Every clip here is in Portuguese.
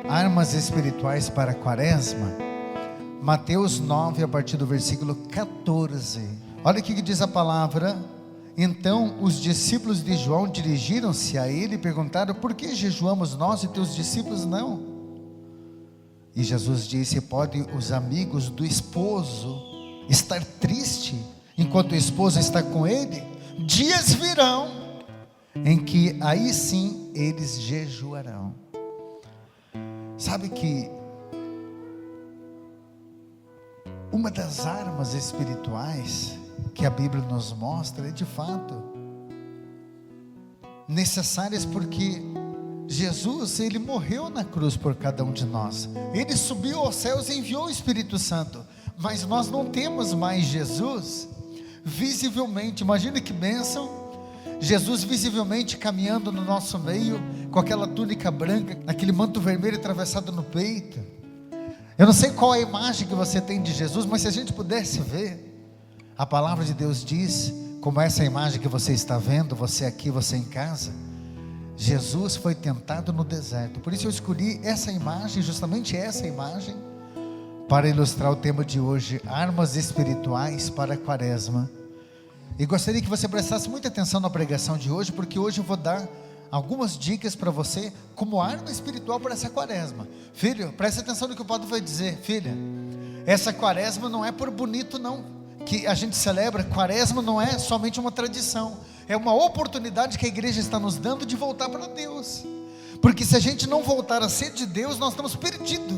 Armas espirituais para a quaresma. Mateus 9, a partir do versículo 14. Olha o que diz a palavra. Então os discípulos de João dirigiram-se a ele e perguntaram: por que jejuamos nós e teus discípulos não? E Jesus disse: pode os amigos do esposo estar triste enquanto o esposo está com ele? Dias virão em que aí sim eles jejuarão. Sabe que uma das armas espirituais que a Bíblia nos mostra é de fato necessárias, porque Jesus, ele morreu na cruz por cada um de nós. Ele subiu aos céus e enviou o Espírito Santo, mas nós não temos mais Jesus visivelmente. Imagina que bênção, Jesus visivelmente caminhando no nosso meio, com aquela túnica branca, aquele manto vermelho atravessado no peito. Eu não sei qual é a imagem que você tem de Jesus, mas se a gente pudesse ver, a palavra de Deus diz, como essa imagem que você está vendo, você aqui, você em casa, Jesus foi tentado no deserto. Por isso eu escolhi essa imagem, justamente essa imagem, para ilustrar o tema de hoje: armas espirituais para a quaresma. E gostaria que você prestasse muita atenção na pregação de hoje, porque hoje eu vou dar algumas dicas para você como arma espiritual para essa quaresma. Filho, preste atenção no que o padre vai dizer. Filha, essa quaresma não é por bonito não, que a gente celebra. Quaresma não é somente uma tradição, é uma oportunidade que a igreja está nos dando de voltar para Deus. Porque se a gente não voltar a ser de Deus, nós estamos perdidos.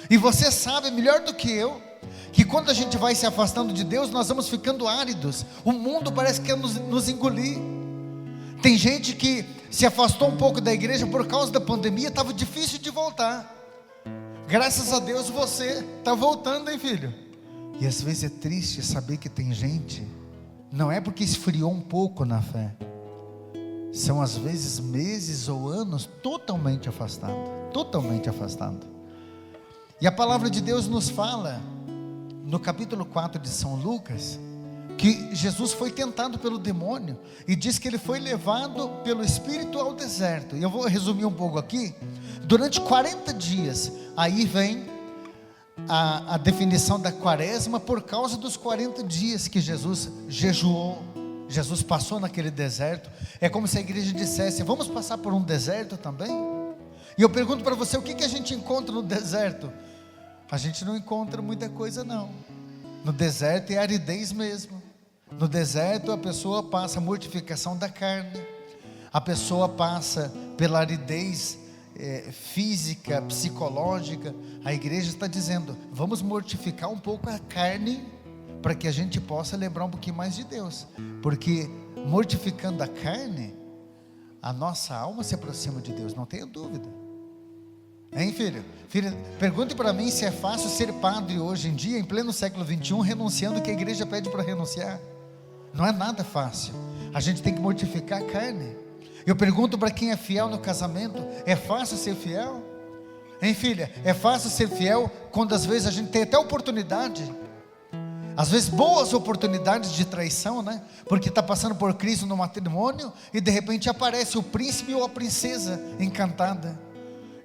E você sabe melhor do que eu, que quando a gente vai se afastando de Deus, nós vamos ficando áridos. O mundo parece que quer nos engolir. Tem gente que se afastou um pouco da igreja por causa da pandemia, estava difícil de voltar. Graças a Deus você está voltando, hein, filho? E às vezes é triste saber que tem gente, não é porque esfriou um pouco na fé, são às vezes meses ou anos totalmente afastado. Totalmente afastado. E a palavra de Deus nos fala no capítulo 4 de São Lucas, que Jesus foi tentado pelo demônio, e diz que ele foi levado pelo Espírito ao deserto. E eu vou resumir um pouco aqui. Durante 40 dias, aí vem a definição da quaresma, por causa dos 40 dias que Jesus jejuou, Jesus passou naquele deserto. É como se a igreja dissesse: vamos passar por um deserto também? E eu pergunto para você, o que a gente encontra no deserto? A gente não encontra muita coisa não. No deserto é aridez mesmo. No deserto a pessoa passa a mortificação da carne, a pessoa passa pela aridez física, psicológica. A igreja está dizendo: vamos mortificar um pouco a carne, para que a gente possa lembrar um pouquinho mais de Deus. Porque mortificando a carne, a nossa alma se aproxima de Deus, não tenha dúvida. Hein, filho? Filho, pergunte para mim se é fácil ser padre hoje em dia, em pleno século 21, renunciando o que a igreja pede para renunciar. Não é nada fácil. A gente tem que mortificar a carne. Eu pergunto para quem é fiel no casamento: é fácil ser fiel? Hein, filha? É fácil ser fiel quando às vezes a gente tem até oportunidade, às vezes boas oportunidades de traição, né? Porque está passando por crise no matrimônio e de repente aparece o príncipe ou a princesa encantada,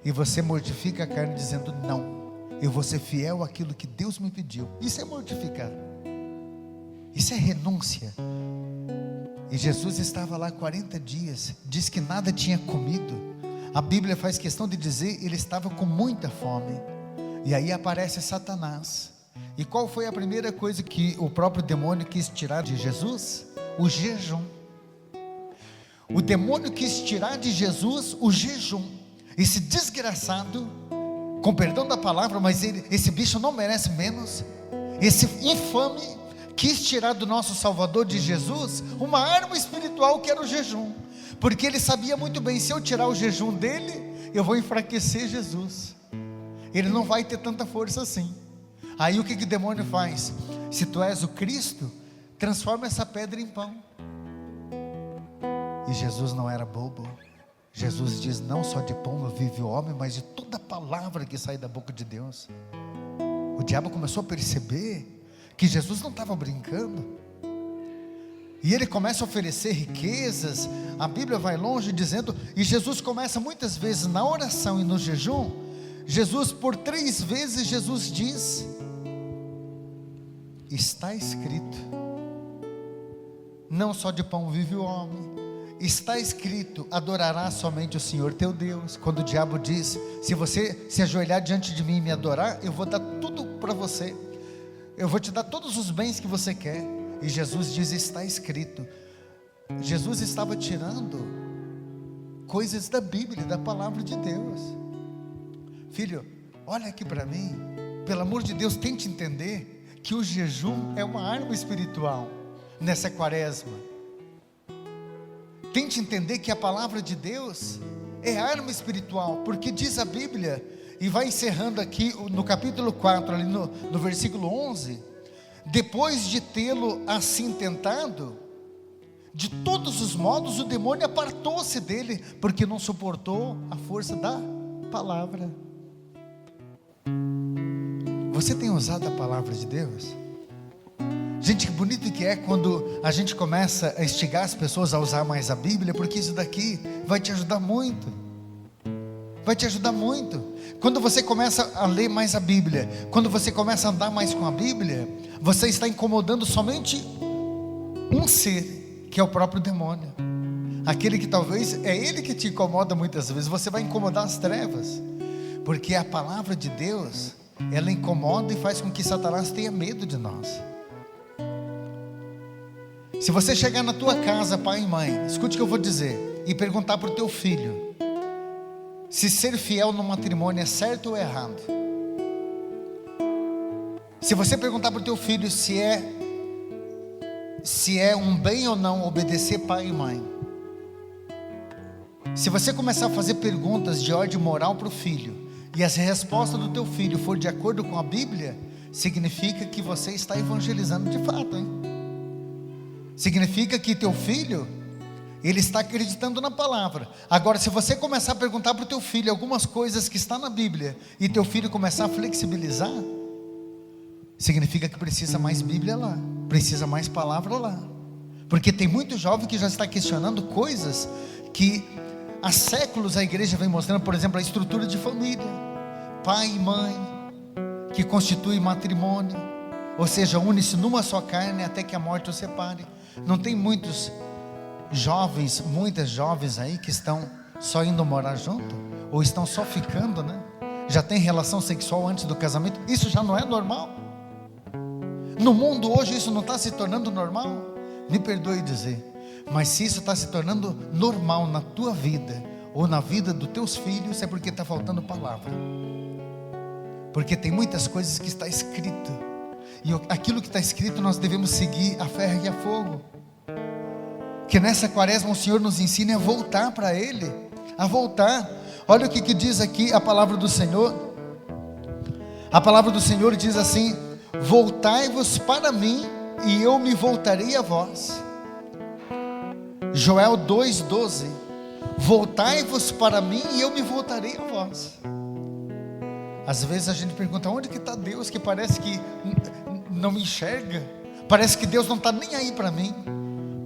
e você mortifica a carne dizendo: não, eu vou ser fiel àquilo que Deus me pediu. Isso é mortificar, isso é renúncia. E Jesus estava lá 40 dias, diz que nada tinha comido. A Bíblia faz questão de dizer, ele estava com muita fome. E aí aparece Satanás. E qual foi a primeira coisa que o próprio demônio quis tirar de Jesus? O jejum. O demônio quis tirar de Jesus o jejum. Esse desgraçado, com perdão da palavra, mas esse bicho não merece menos, esse infame, quis tirar do nosso Salvador, de Jesus, uma arma espiritual que era o jejum. Porque ele sabia muito bem: se eu tirar o jejum dele, eu vou enfraquecer Jesus, ele não vai ter tanta força assim. Aí o que o demônio faz? Se tu és o Cristo, transforma essa pedra em pão. E Jesus não era bobo. Jesus diz: não só de pão vive o homem, mas de toda palavra que sai da boca de Deus. O diabo começou a perceber que Jesus não estava brincando. E ele começa a oferecer riquezas. A Bíblia vai longe dizendo, e Jesus começa muitas vezes na oração e no jejum. Jesus, por 3 vezes, Jesus diz: está escrito, não só de pão vive o homem. Está escrito, adorarás somente o Senhor teu Deus. Quando o diabo diz, se você se ajoelhar diante de mim e me adorar, eu vou dar tudo para você, eu vou te dar todos os bens que você quer. E Jesus diz, está escrito. Jesus estava tirando coisas da Bíblia, da palavra de Deus. Filho, olha aqui para mim, pelo amor de Deus, tente entender que o jejum é uma arma espiritual nessa quaresma. Tente entender que a palavra de Deus é arma espiritual, porque diz a Bíblia, e vai encerrando aqui no capítulo 4, ali no versículo 11, depois de tê-lo assim tentado, de todos os modos o demônio apartou-se dele, porque não suportou a força da palavra. Você tem usado a palavra de Deus? Gente, que bonito que é quando a gente começa a instigar as pessoas a usar mais a Bíblia, porque isso daqui vai te ajudar muito. Vai te ajudar muito. Quando você começa a ler mais a Bíblia, quando você começa a andar mais com a Bíblia, você está incomodando somente um ser, que é o próprio demônio. Aquele que talvez é ele que te incomoda muitas vezes. Você vai incomodar as trevas, porque a palavra de Deus, ela incomoda e faz com que Satanás tenha medo de nós. Se você chegar na tua casa, pai e mãe, escute o que eu vou dizer, e perguntar para o teu filho se ser fiel no matrimônio é certo ou errado. Se você perguntar para o teu filho se é um bem ou não obedecer pai e mãe, se você começar a fazer perguntas de ordem moral para o filho, e as respostas do teu filho for de acordo com a Bíblia, significa que você está evangelizando de fato, hein? Significa que teu filho, ele está acreditando na palavra. Agora, se você começar a perguntar para o teu filho algumas coisas que estão na Bíblia, e teu filho começar a flexibilizar, significa que precisa mais Bíblia lá, precisa mais palavra lá. Porque tem muito jovem que já está questionando coisas que há séculos a igreja vem mostrando. Por exemplo, a estrutura de família, pai e mãe, que constitui matrimônio, ou seja, une-se numa só carne até que a morte os separe. Não tem muitas jovens aí que estão só indo morar junto, ou estão só ficando, né? Já tem relação sexual antes do casamento. Isso já não é normal. No mundo hoje isso não está se tornando normal. Me perdoe dizer, mas se isso está se tornando normal na tua vida, ou na vida dos teus filhos, é porque está faltando palavra. Porque tem muitas coisas que está escrito, e aquilo que está escrito nós devemos seguir a ferro e a fogo. Que nessa quaresma o Senhor nos ensine a voltar para Ele, a voltar. Olha o que diz aqui a palavra do Senhor. A palavra do Senhor diz assim: voltai-vos para mim e eu me voltarei a vós. Joel 2,12: voltai-vos para mim e eu me voltarei a vós. Às vezes a gente pergunta, onde que está Deus, que parece que não me enxerga, parece que Deus não está nem aí para mim.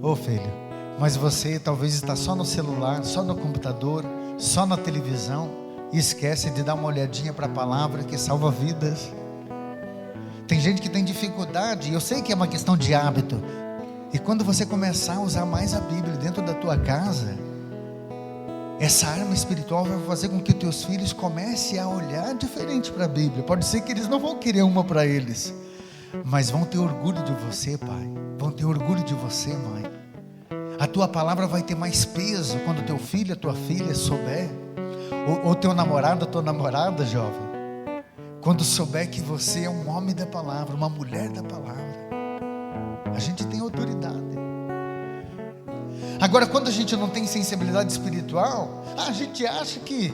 Ô filho, mas você talvez está só no celular, só no computador, só na televisão, e esquece de dar uma olhadinha para a palavra que salva vidas. Tem gente que tem dificuldade, e eu sei que é uma questão de hábito, e quando você começar a usar mais a Bíblia dentro da tua casa, essa arma espiritual vai fazer com que teus filhos comecem a olhar diferente para a Bíblia. Pode ser que eles não vão querer uma para eles, mas vão ter orgulho de você, pai, vão ter orgulho de você, mãe. A tua palavra vai ter mais peso quando teu filho, a tua filha souber, ou teu namorado, a tua namorada, jovem, quando souber que você é um homem da palavra, uma mulher da palavra. A gente tem autoridade. Agora, quando a gente não tem sensibilidade espiritual, a gente acha que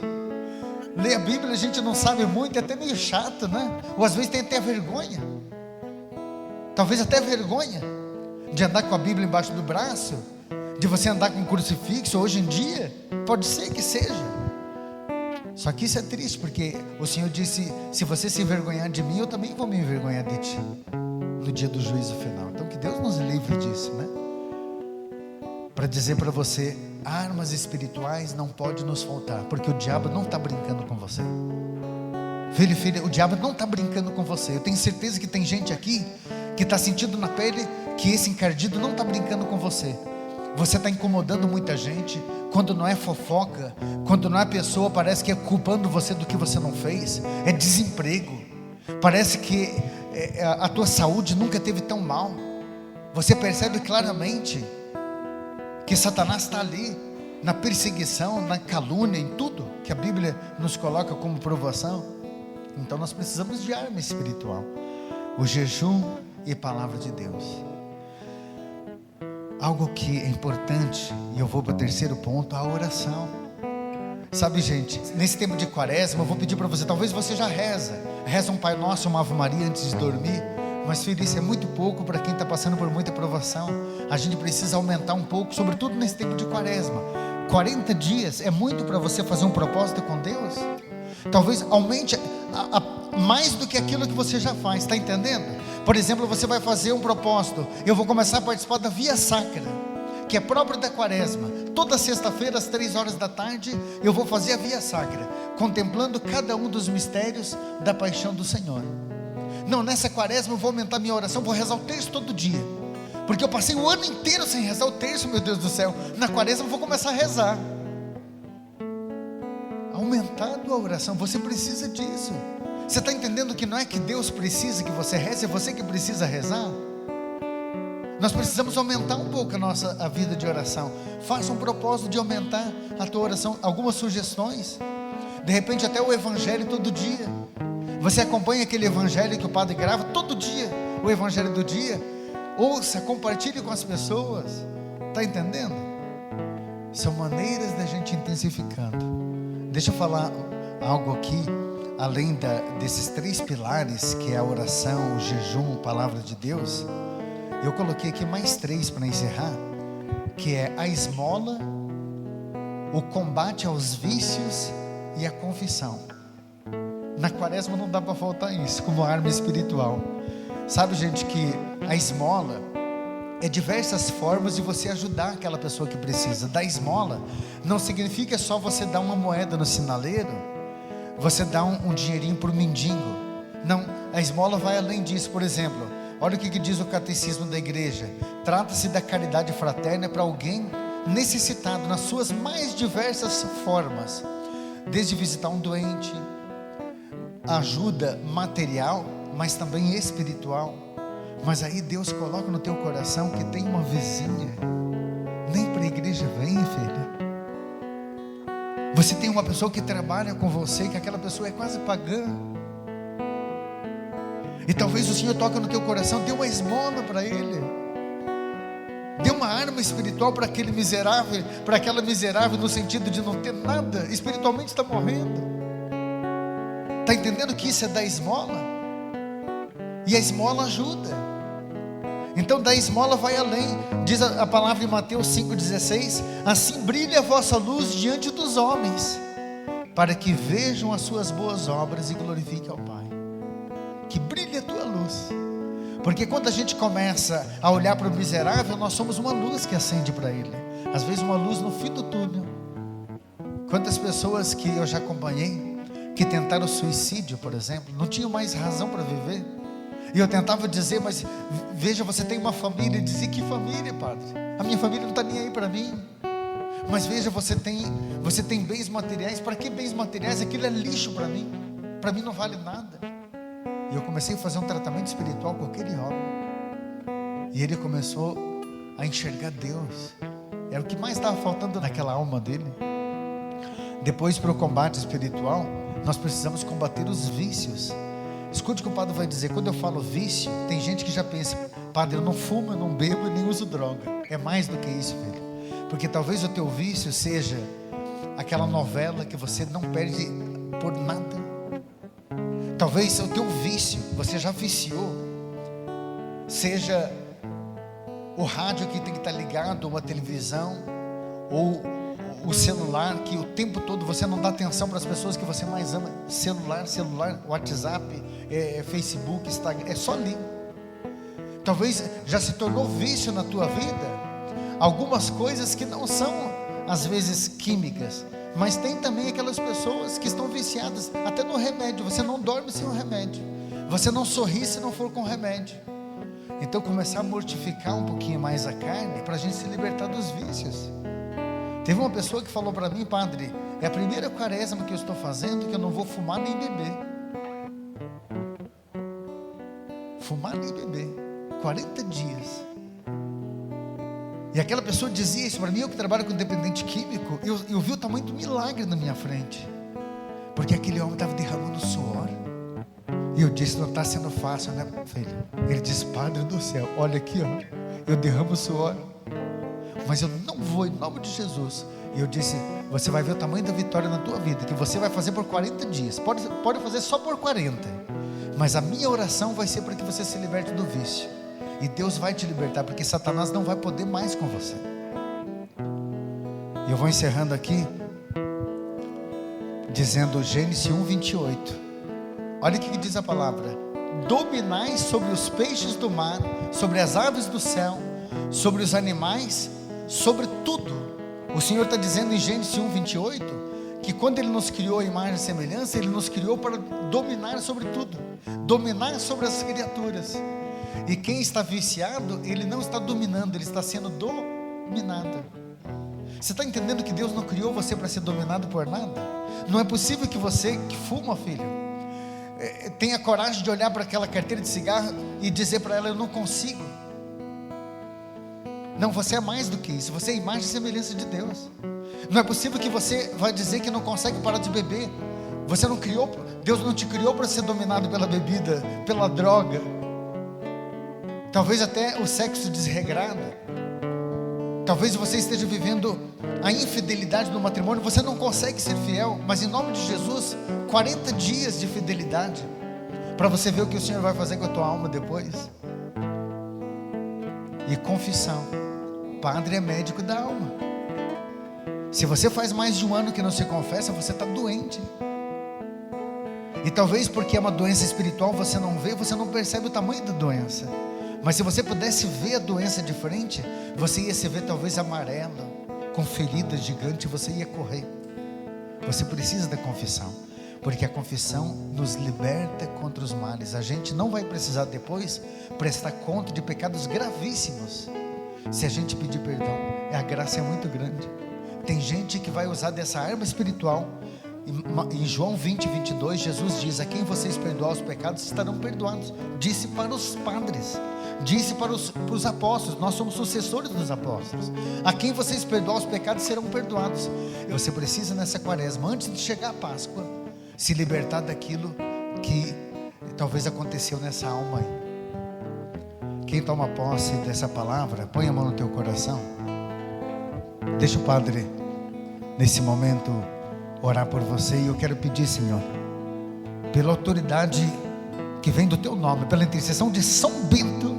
ler a Bíblia a gente não sabe muito, é até meio chato, né? Ou às vezes tem até vergonha, talvez até vergonha de andar com a Bíblia embaixo do braço, de você andar com um crucifixo. Hoje em dia, pode ser que seja. Só que isso é triste, porque o Senhor disse: se você se envergonhar de mim, eu também vou me envergonhar de ti no dia do juízo final. Então que Deus nos livre disso, né? para dizer para você: armas espirituais não podem nos faltar, porque o diabo não está brincando com você. Filho e filha, o diabo não está brincando com você. Eu tenho certeza que tem gente aqui que está sentindo na pele que esse encardido não está brincando com você. Você está incomodando muita gente. Quando não é fofoca, quando não é pessoa, parece que é culpando você do que você não fez. É desemprego. Parece que a tua saúde nunca teve tão mal. Você percebe claramente que Satanás está ali, na perseguição, na calúnia, em tudo que a Bíblia nos coloca como provação. Então nós precisamos de arma espiritual: o jejum e palavra de Deus. Algo que é importante, e eu vou para o terceiro ponto: a oração. Sabe, gente, nesse tempo de quaresma, eu vou pedir para você, talvez você já reza um Pai Nosso, uma Ave Maria antes de dormir, mas filho, isso é muito pouco para quem está passando por muita provação. A gente precisa aumentar um pouco, sobretudo nesse tempo de quaresma. 40 dias é muito para você fazer um propósito com Deus. Talvez aumente mais do que aquilo que você já faz, está entendendo? Por exemplo, você vai fazer um propósito: eu vou começar a participar da Via Sacra, que é próprio da quaresma. Toda sexta-feira às 3 horas da tarde eu vou fazer a Via Sacra, contemplando cada um dos mistérios da paixão do Senhor. Não, nessa quaresma eu vou aumentar minha oração, vou rezar o terço todo dia, porque eu passei o ano inteiro sem rezar o terço, meu Deus do céu. Na quaresma eu vou começar a rezar. Aumentar a tua oração, você precisa disso. Você está entendendo que não é que Deus precisa que você reze, é você que precisa rezar? Nós precisamos aumentar um pouco a vida de oração. Faça um propósito de aumentar a tua oração. Algumas sugestões: de repente até o evangelho todo dia. Você acompanha aquele evangelho que o padre grava todo dia, o evangelho do dia. Ouça, compartilhe com as pessoas. Está entendendo? São maneiras da gente intensificando. Deixa eu falar algo aqui, além desses 3 pilares, que é a oração, o jejum, a palavra de Deus. Eu coloquei aqui mais 3 para encerrar, que é a esmola, o combate aos vícios e a confissão. Na quaresma não dá para faltar isso, como arma espiritual. Sabe, gente, que a esmola é diversas formas de você ajudar aquela pessoa que precisa. Dar esmola não significa só você dar uma moeda no sinaleiro, você dá um dinheirinho para o mendigo. Não, a esmola vai além disso. Por exemplo, olha o que diz o catecismo da igreja: trata-se da caridade fraterna para alguém necessitado nas suas mais diversas formas, desde visitar um doente, ajuda material, mas também espiritual. Mas aí Deus coloca no teu coração que tem uma vizinha, nem para a igreja vem, filha. Você tem uma pessoa que trabalha com você, que aquela pessoa é quase pagã, e talvez o Senhor toque no teu coração: dê uma esmola para ele, dê uma arma espiritual para aquele miserável, para aquela miserável, no sentido de não ter nada, espiritualmente está morrendo. Está entendendo que isso é da esmola? E a esmola ajuda. Então da esmola vai além. Diz a palavra em Mateus 5,16: assim brilha a vossa luz diante dos homens, para que vejam as suas boas obras e glorifiquem ao Pai. Que brilhe a tua luz. Porque quando a gente começa a olhar para o miserável, nós somos uma luz que acende para ele. Às vezes uma luz no fim do túnel. Quantas pessoas que eu já acompanhei que tentaram suicídio, por exemplo, não tinham mais razão para viver. E eu tentava dizer: mas veja, você tem uma família. E dizia: que família, padre? A minha família não está nem aí para mim. Mas veja, você tem bens materiais. Para que bens materiais? Aquilo é lixo para mim não vale nada. E eu comecei a fazer um tratamento espiritual com aquele homem, e ele começou a enxergar Deus. Era o que mais estava faltando naquela alma dele. Depois, para o combate espiritual, nós precisamos combater os vícios. Escute o que o padre vai dizer. Quando eu falo vício, tem gente que já pensa: padre, eu não fumo, eu não bebo e nem uso droga. É mais do que isso, filho. Porque talvez o teu vício seja aquela novela que você não perde por nada. Talvez o teu vício, você já viciou, seja o rádio que tem que estar ligado, ou a televisão, ou o celular, que o tempo todo você não dá atenção para as pessoas que você mais ama. Celular, WhatsApp, Facebook, Instagram, é só ali. Talvez já se tornou vício na tua vida algumas coisas que não são, às vezes, químicas, mas tem também aquelas pessoas que estão viciadas até no remédio. Você não dorme sem o remédio, você não sorri se não for com remédio. Então começar a mortificar um pouquinho mais a carne, para a gente se libertar dos vícios. Teve uma pessoa que falou para mim: padre, é a primeira quaresma que eu estou fazendo que eu não vou fumar nem beber. Fumar nem beber, 40 dias. E aquela pessoa dizia isso para mim, eu que trabalho com dependente químico, eu vi o tamanho do milagre na minha frente, porque aquele homem estava derramando suor. E eu disse: não está sendo fácil, né, filho? Ele disse: padre do céu, olha aqui, ó, eu derramo suor, mas eu não vou, em nome de Jesus. E eu disse: você vai ver o tamanho da vitória na tua vida, que você vai fazer por 40 dias, pode fazer só por 40, mas a minha oração vai ser para que você se liberte do vício. E Deus vai te libertar, porque Satanás não vai poder mais com você. E eu vou encerrando aqui dizendo Gênesis 1:28. Olha o que diz a palavra: dominai sobre os peixes do mar, sobre as aves do céu, sobre os animais, sobre tudo. O Senhor está dizendo em Gênesis 1:28 que quando Ele nos criou a imagem e semelhança, Ele nos criou para dominar sobre tudo, dominar sobre as criaturas. E quem está viciado, ele não está dominando, ele está sendo dominado. Você está entendendo que Deus não criou você para ser dominado por nada? Não é possível que você que fuma, filho, tenha coragem de olhar para aquela carteira de cigarro e dizer para ela: eu não consigo. Não, você é mais do que isso, você é a imagem e semelhança de Deus. Não é possível que você vai dizer que não consegue parar de beber. Você não criou, Deus não te criou para ser dominado pela bebida, pela droga, talvez até o sexo desregrado. Talvez você esteja vivendo a infidelidade no matrimônio, você não consegue ser fiel, mas em nome de Jesus, 40 dias de fidelidade, para você ver o que o Senhor vai fazer com a tua alma depois. E confissão, padre é médico da alma. Se você faz mais de um ano que não se confessa, você está doente. E talvez porque é uma doença espiritual, você não vê, você não percebe o tamanho da doença. Mas se você pudesse ver a doença de frente, você ia se ver talvez amarelo, com feridas gigantes, você ia correr. Você precisa da confissão, porque a confissão nos liberta contra os males. A gente não vai precisar depois prestar conta de pecados gravíssimos, se a gente pedir perdão. A graça é muito grande. Tem gente que vai usar dessa arma espiritual. Em João 20:22, Jesus diz: a quem vocês perdoar os pecados estarão perdoados. Disse para os padres, disse para os apóstolos, nós somos sucessores dos apóstolos. A quem vocês perdoar os pecados serão perdoados. Você precisa nessa quaresma, antes de chegar a Páscoa, se libertar daquilo que talvez aconteceu nessa alma aí. Quem toma posse dessa palavra, põe a mão no teu coração. Deixa o Padre nesse momento orar por você. E eu quero pedir, Senhor, pela autoridade que vem do teu nome, pela intercessão de São Bento,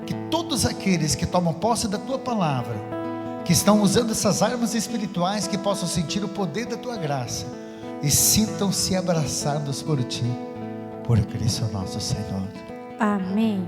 que todos aqueles que tomam posse da tua palavra, que estão usando essas armas espirituais, que possam sentir o poder da tua graça e sintam-se abraçados por ti, por Cristo nosso Senhor. Amém.